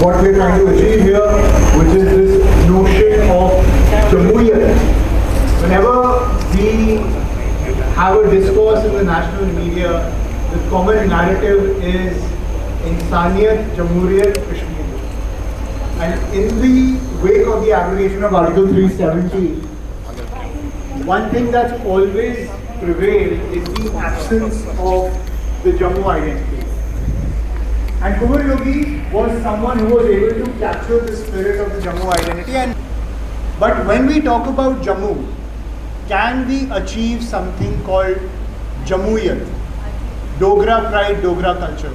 what we're trying to achieve here, which is this notion of Jamhuriyat. Whenever we have a discourse in the national media, the common narrative is Insaniyat, Jamhuriyat, Kashmir. And in the wake of the abrogation of Article 370, one thing that's always prevailed is the absence of the Jammu identity. And Kunwar Yogi was someone who was able to capture the spirit of the Jammu identity. But when we talk about Jammu, can we achieve something called Jammuiyat? Dogra pride, Dogra culture.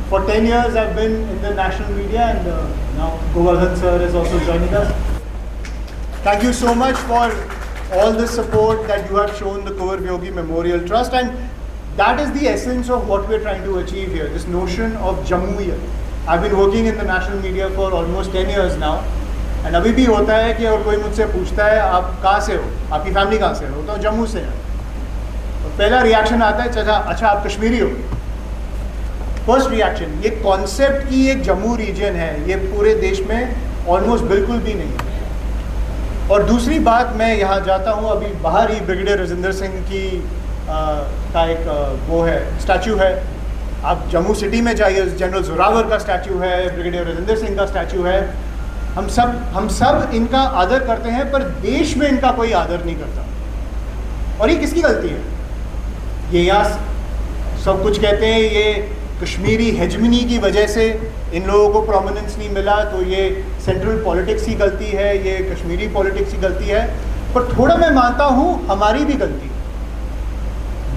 For 10 years I've been in the national media, and now Govardhan sir is also joining us. Thank you so much for all the support that you have shown the Kunwar Yogi Memorial Trust, and that is the essence of what we're trying to achieve here, this notion of Jammuiyat. I've been working in the national media for almost 10 years now, and अभी भी होता है कि और कोई मुझसे पूछता है आप कहाँ से हो, आपकी फैमिली कहाँ से हो, तो जम्मू से है, तो पहला रिएक्शन आता है अच्छा आप कश्मीरी हो। फर्स्ट रिएक्शन, ये कॉन्सेप्ट की एक जम्मू रीजन है, ये पूरे देश में ऑलमोस्ट बिल्कुल भी नहीं है। और दूसरी बात, मैं यहाँ जाता हूँ, अभी बाहर ही ब्रिगेडियर राजेंद्र सिंह की का एक वो है, स्टैचू है। आप जम्मू सिटी में जाइए, जनरल जोरावर का स्टैचू है, ब्रिगेडियर राजेंद्र सिंह का स्टैचू है। हम सब इनका आदर करते हैं, पर देश में इनका कोई आदर नहीं करता। और ये किसकी गलती है? ये यहाँ सब कुछ कहते हैं ये कश्मीरी हेजमनी की वजह से इन लोगों को प्रोमिनेंस नहीं मिला, तो ये सेंट्रल पॉलिटिक्स की गलती है, ये कश्मीरी पॉलिटिक्स की गलती है। पर थोड़ा मैं मानता हूँ हमारी भी गलती है।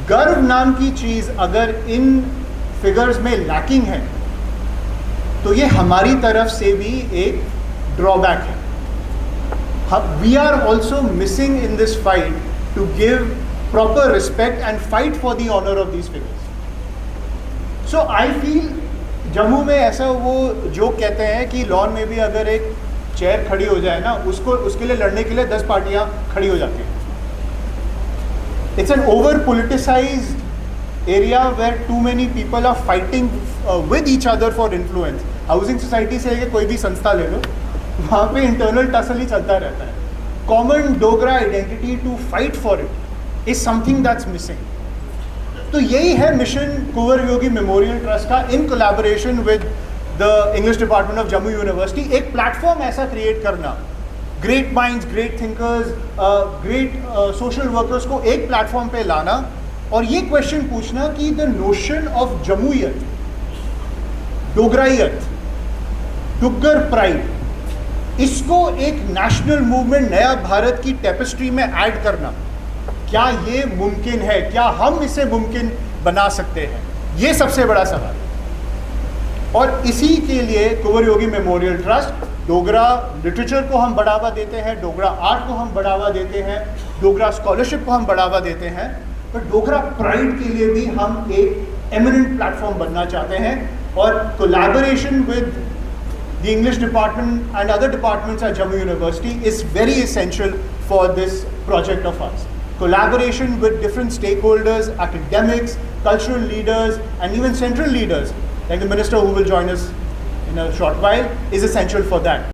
गर्व नाम की चीज़ अगर इन फिगर्स में लैकिंग है, तो ये हमारी तरफ से भी एक ड्रॉबैक है। We are also missing in this fight to give proper respect and fight for the honour of these figures. So I feel Jammu में ऐसा वो जो कहते हैं कि लॉन में भी अगर एक चेयर खड़ी हो जाए ना, उसके लिए लड़ने के लिए 10 पार्टियां खड़ी हो जाती हैं। It's an over-politicized area where too many people are fighting with each other for influence. Housing society से कोई भी संस्था ले लो, वहाँ पे internal tussle ही चलता रहता है. Common Dogra identity to fight for it is something that's missing. तो यही है मिशन कुंवर योगी मेमोरियल ट्रस्ट का, in collaboration with the English Department of Jammu University, एक प्लेटफॉर्म ऐसा क्रिएट करना, great minds, great thinkers, great social workers को एक platform पे लाना और ये क्वेश्चन पूछना कि द नोशन ऑफ जम्मूयत, डोगराइयत, डुग्गर प्राइड, इसको एक नेशनल मूवमेंट, नया भारत की टेपेस्ट्री में ऐड करना, क्या ये मुमकिन है? क्या हम इसे मुमकिन बना सकते हैं? ये सबसे बड़ा सवाल। और इसी के लिए कुंवर योगी मेमोरियल ट्रस्ट, डोगरा लिटरेचर को हम बढ़ावा देते हैं, डोगरा आर्ट को हम बढ़ावा देते हैं, डोगरा स्कॉलरशिप को हम बढ़ावा देते हैं, पर डोगरा प्राइड के लिए भी हम एक एमिनेंट प्लेटफॉर्म बनना चाहते हैं। और collaboration with the English department and other departments at Jammu university is very essential for this project of us. Collaboration with different stakeholders, academics, cultural leaders, and even central leaders, like the minister who will join us in a short while, is essential for that.